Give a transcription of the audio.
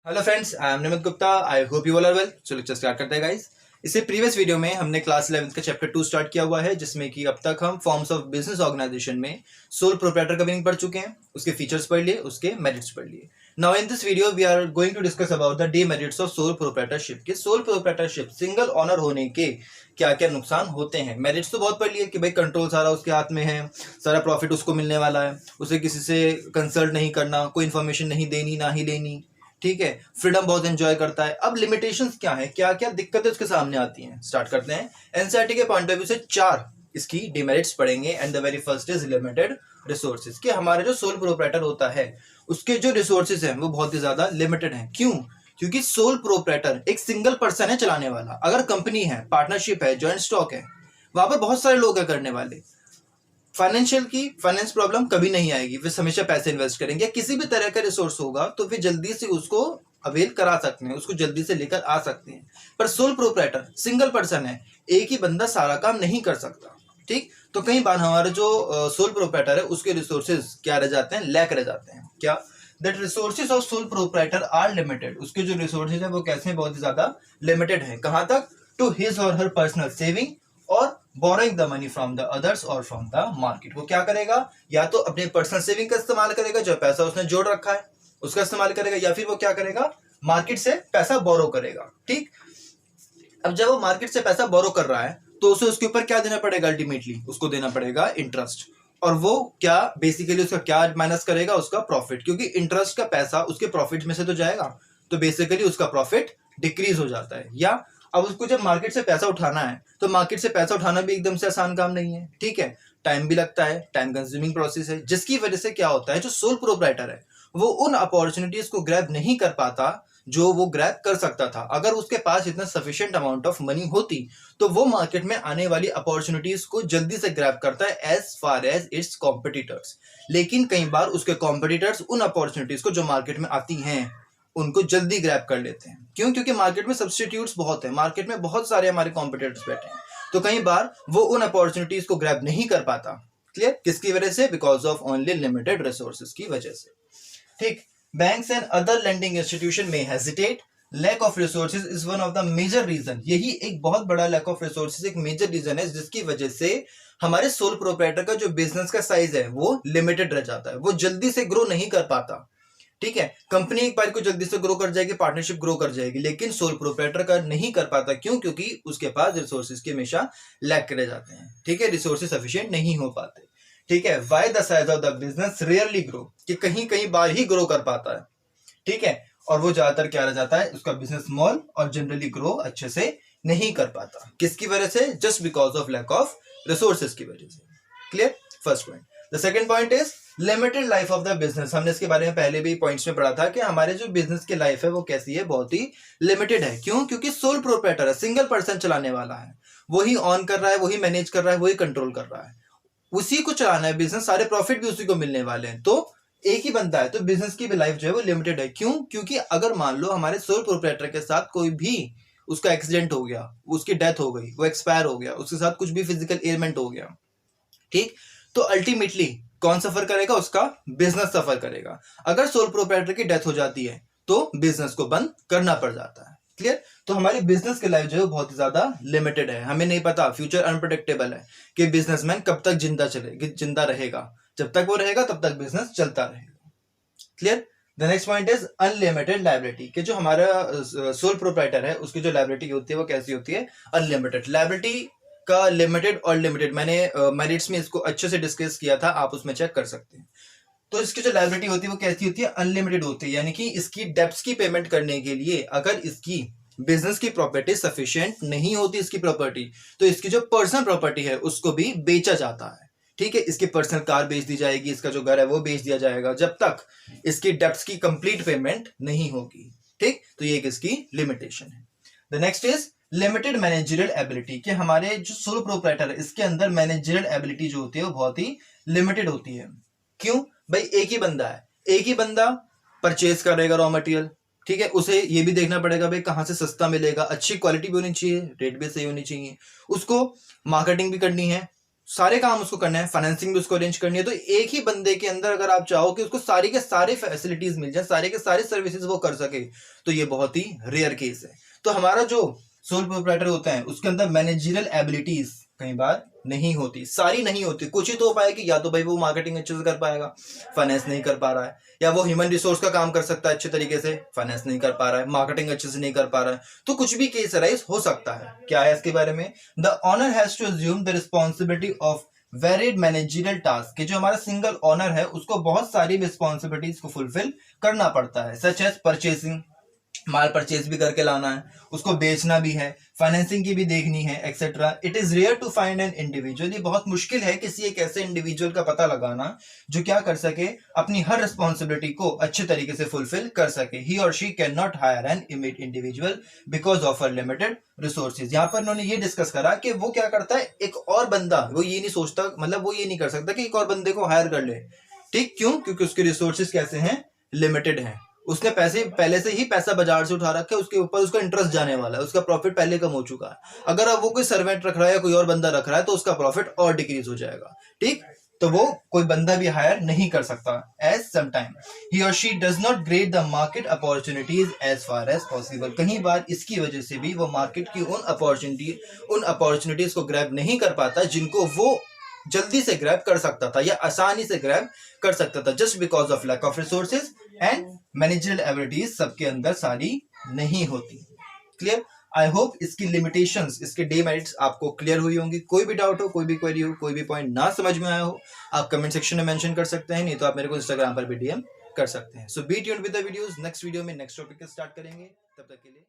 Hello friends, I am Nimit Gupta. I hope you all are well. चलो lecture start करते हैं guys. इससे previous video में हमने क्लास 11th का चैप्टर 2 स्टार्ट किया हुआ है, जिसमें कि अब तक हम फॉर्म्स ऑफ बिजनेस ऑर्गेनाइजेशन में सोल प्रोप्राइटर का मीनिंग पढ़ चुके हैं, उसके फीचर्स पढ़ लिए, उसके मेरिट्स पढ़ लिए। Now in this video we are going to discuss about the demerits of sole proprietorship. कि सोल प्रोप्राइटरशिप सिंगल ऑनर होने के क्या क्या नुकसान होते हैं। मेरिट्स तो बहुत पढ़ लिए कि भाई कंट्रोल सारा उसके हाथ में है, सारा प्रॉफिट उसको मिलने वाला है, उसे किसी से कंसल्ट नहीं करना, कोई इन्फॉर्मेशन नहीं देनी ना ही लेनी, ठीक है, फ्रीडम बहुत एंजॉय करता है। अब लिमिटेशंस क्या है, क्या क्या दिक्कतें उसके सामने आती हैं, स्टार्ट करते हैं। एनसीईआरटी के पॉइंट ऑफ व्यू से 4 इसकी डिमेरिट्स पढ़ेंगे। And the very first is limited resources. कि हमारे जो सोल प्रोप्राइटर होता है उसके जो रिसोर्सेज हैं वो बहुत ही ज्यादा लिमिटेड हैं। क्यों? क्योंकि सोल प्रोप्राइटर एक सिंगल पर्सन है चलाने वाला। अगर कंपनी है, पार्टनरशिप है, जॉइंट स्टॉक है, वहां पर बहुत सारे लोग हैं करने वाले। फाइनेंस प्रॉब्लम कभी नहीं आएगी, वे हमेशा पैसे इन्वेस्ट करेंगे। किसी भी तरह का रिसोर्स होगा तो वे जल्दी से उसको अवेल करा सकते हैं, उसको जल्दी से लेकर आ सकते हैं। पर सोल प्रोप्राइटर सिंगल पर्सन है, एक ही बंदा सारा काम नहीं कर सकता। ठीक, तो कई बार हमारा जो सोल प्रोप्राइटर है उसके रिसोर्सेज क्या रह जाते हैं, लैक रह जाते हैं। क्या? That resources of sole proprietor are limited. उसके जो रिसोर्सेज है वो कैसे हैं, बहुत ही ज्यादा लिमिटेड है। कहां तक? टू हिज और हर पर्सनल सेविंग और borrowing the money from the others और फ्रॉम द मार्केट। वो क्या करेगा? या तो अपने पर्सनल सेविंग का इस्तेमाल करेगा, जो पैसा उसने जोड़ रखा है उसका इस्तेमाल करेगा, या फिर वो क्या करेगा, मार्केट से पैसा बोरो करेगा। ठीक, अब जब वो मार्केट से पैसा बोरो कर रहा है तो उसे उसके ऊपर क्या देना पड़ेगा? अल्टीमेटली उसको देना पड़ेगा इंटरेस्ट। और वो क्या बेसिकली उसका क्या माइनस करेगा? उसका प्रॉफिट। क्योंकि इंटरेस्ट का पैसा उसके प्रॉफिट में से तो जाएगा, तो बेसिकली उसका प्रॉफिट डिक्रीज हो जाता है। या अब उसको जब मार्केट से पैसा उठाना है तो मार्केट से पैसा उठाना भी एकदम से आसान काम नहीं है। ठीक है, टाइम भी लगता है, टाइम कंज्यूमिंग प्रोसेस है, जिसकी वजह से क्या होता है, जो सोल प्रोप्राइटर है वो उन अपॉर्चुनिटीज को ग्रैब नहीं कर पाता जो वो ग्रैब कर सकता था। अगर उसके पास इतना सफिशिएंट अमाउंट ऑफ मनी होती तो वो मार्केट में आने वाली अपॉर्चुनिटीज को जल्दी से ग्रैब करता है as far as its competitors. लेकिन कई बार उसके कॉम्पिटिटर्स उन अपॉर्चुनिटीज को जो मार्केट में आती हैं उनको जल्दी ग्रैब कर लेते हैं। क्यों? क्योंकि मार्केट में सब्स्टिट्यूट्स बहुत है, मार्केट में बहुत सारे हमारे कॉम्पिटिटर्स बैठे हैं, तो कई बार वो उन अपॉर्चुनिटीज को ग्रैब नहीं कर पाता। क्लियर? किसकी वजह से? Because of only limited resources की वजह से। ठीक, banks and other lending institution में hesitate. Lack of resources is one of the major reason. यही एक बहुत बड़ा लैक ऑफ रिसोर्सेज एक मेजर रीजन है जिसकी वजह से हमारे सोल प्रोप्राइटर का जो बिजनेस का साइज है वो लिमिटेड रह जाता है, वो जल्दी से ग्रो नहीं कर पाता। ठीक है, कंपनी एक बार को जल्दी से ग्रो कर जाएगी, पार्टनरशिप ग्रो कर जाएगी, लेकिन सोल प्रोप्राइटर का नहीं कर पाता। क्यों? क्योंकि उसके पास रिसोर्सेज के हमेशा लैक करे जाते हैं। ठीक है, रिसोर्सेज सफिशिएंट नहीं हो पाते। ठीक है, why the size of the business rarely grow, कि कहीं कहीं बार ही ग्रो कर पाता है। ठीक है, और वो ज्यादातर क्या रह जाता है, उसका बिजनेस स्मॉल और जनरली ग्रो अच्छे से नहीं कर पाता। किसकी वजह से? Just because of lack of resources की वजह से। Clear? First point. The second point is limited life of the business. हमने इसके बारे में पहले भी पॉइंट्स में पढ़ा था कि हमारे जो बिजनेस की लाइफ है वो कैसी है, बहुत ही लिमिटेड है। क्यों? क्योंकि सोल प्रोप्राइटर है, सिंगल पर्सन चलाने वाला है, वही ऑन कर रहा है, वही मैनेज कर रहा है, वही कंट्रोल कर रहा है, उसी को चलाना है बिजनेस, सारे प्रॉफिट भी उसी को मिलने वाले हैं। तो एक ही बंदा है, तो बिजनेस की भी लाइफ जो है वो लिमिटेड है। क्यों? क्योंकि अगर मान लो हमारे सोल प्रोप्राइटर के साथ कोई भी उसका एक्सीडेंट हो गया, उसकी डेथ हो गई, वो एक्सपायर हो गया, उसके साथ कुछ भी फिजिकल एलिमेंट हो गया, ठीक, तो अल्टीमेटली कौन सफर करेगा? उसका बिजनेस सफर करेगा। अगर सोल प्रोप्राइटर की डेथ हो जाती है तो बिजनेस को बंद करना पड़ जाता है। क्लियर? तो हमारी बिजनेस की लाइफ जो है बहुत ही ज्यादा लिमिटेड है। हमें नहीं पता, फ्यूचर अनप्रेडिक्टेबल है कि बिजनेसमैन कब तक जिंदा रहेगा। जब तक वो रहेगा तब तक बिजनेस चलता रहेगा। Clear? The next point is unlimited liability. कि जो हमारा सोल प्रोप्राइटर है उसकी जो लायबिलिटी होती है वो कैसी होती है? अनलिमिटेड। लायबिलिटी का लिमिटेड और लिमिटेड मैंने मेरिट्स में इसको अच्छे से डिस्कस किया था, आप उसमें चेक कर सकते हैं। तो इसकी जो लायबिलिटी होती है वो कैसी होती है? अनलिमिटेड होती है। यानी कि इसकी डेब्ट्स की पेमेंट करने के लिए अगर इसकी बिजनेस की प्रॉपर्टी सफिशिएंट नहीं होती, इसकी प्रॉपर्टी, तो इसकी जो पर्सनल प्रॉपर्टी है उसको भी बेचा जाता है। ठीक है, इसकी पर्सनल कार बेच दी जाएगी, इसका जो घर है वो बेच दिया जाएगा, जब तक इसकी डेब्ट्स की कंप्लीट पेमेंट नहीं होगी। ठीक, तो ये एक इसकी लिमिटेशन है। The next is limited managerial ability. कि हमारे जो सोलो प्रोप्राइटर है इसके अंदर मैनेजरियल एबिलिटी जो होती है वो बहुत ही लिमिटेड होती है। क्यों भाई? एक ही बंदा है, एक ही बंदा परचेज करेगा रॉ मटेरियल। ठीक है, उसे ये भी देखना पड़ेगा भाई कहां से सस्ता मिलेगा, अच्छी क्वालिटी भी होनी चाहिए, रेट भी सही होनी चाहिए, उसको मार्केटिंग भी करनी है, सारे काम उसको करना है, फाइनेंसिंग भी उसको अरेंज करनी है, तो एक ही बंदे के अंदर अगर आप चाहो कि उसको सारी के सारे फैसिलिटीज मिल जाए, सारे के सारे सर्विसेज वो कर सके, तो ये बहुत ही रेयर केस है। तो हमारा जो सोल प्रोप्राइटर होता है उसके अंदर मैनेजरियल एबिलिटीज कई बार नहीं होती, सारी नहीं होती। कुछ ही तो उपाय कि या तो भाई वो मार्केटिंग अच्छे से कर पाएगा, फाइनेंस नहीं कर पा रहा है, या वो ह्यूमन रिसोर्स का काम कर सकता है अच्छे तरीके से, फाइनेंस नहीं कर पा रहा है, मार्केटिंग अच्छे से नहीं कर पा रहा है, तो कुछ भी केस राइज हो सकता है। क्या है इसके बारे में? The owner has to assume the responsibility of varied managerial task, कि जो हमारा सिंगल ऑनर है उसको बहुत सारी रिस्पॉन्सिबिलिटीज को फुलफिल करना पड़ता है, सच एज परचेसिंग, माल परचेज भी करके लाना है, उसको बेचना भी है, फाइनेंसिंग की भी देखनी है, etcetera. It is rare to find an individual, ये बहुत मुश्किल है किसी एक ऐसे इंडिविजुअल का पता लगाना जो क्या कर सके, अपनी हर रिस्पॉन्सिबिलिटी को अच्छे तरीके से फुलफिल कर सके। ही और she can not hire an individual because of a limited resources. यहाँ पर उन्होंने ये डिस्कस करा कि वो क्या करता है, एक और बंदा, वो ये नहीं सोचता, मतलब वो ये नहीं कर सकता कि एक और बंदे को हायर कर ले। ठीक, क्यों? क्योंकि उसके रिसोर्सेज कैसे हैं, लिमिटेड हैं। उसने पैसे पहले से ही पैसा बाजार से उठा रखा है, उसके ऊपर उसका इंटरेस्ट जाने वाला है, उसका प्रॉफिट पहले कम हो चुका है। अगर अब वो कोई सर्वेंट रख रहा है या कोई और बंदा रख रहा है तो उसका प्रॉफिट और डिक्रीज हो जाएगा। ठीक, तो वो कोई बंदा भी हायर नहीं कर सकता। एज समटाइम ही और she does not grab the market opportunities as far as possible, कहीं बार इसकी वजह से भी वो मार्केट की उन अपॉर्चुनिटीज को ग्रैब नहीं कर पाता जिनको वो जल्दी से ग्रैब कर सकता था या आसानी से ग्रैब कर सकता था, just because of lack of resources and managerial abilities सबके अंदर सारी नहीं होती। क्लियर? आई होप इसकी लिमिटेशंस, इसके डेमेरिट्स आपको क्लियर हुई होंगी। कोई भी डाउट हो, कोई भी क्वेरी हो, कोई भी पॉइंट ना समझ में आया हो, आप कमेंट सेक्शन में मेंशन कर सकते हैं, नहीं तो आप मेरे को इंस्टाग्राम पर भी डीएम कर सकते हैं। So be tuned with the videos. Next video में नेक्स्ट टॉपिक स्टार्ट करेंगे, तब तक के लिए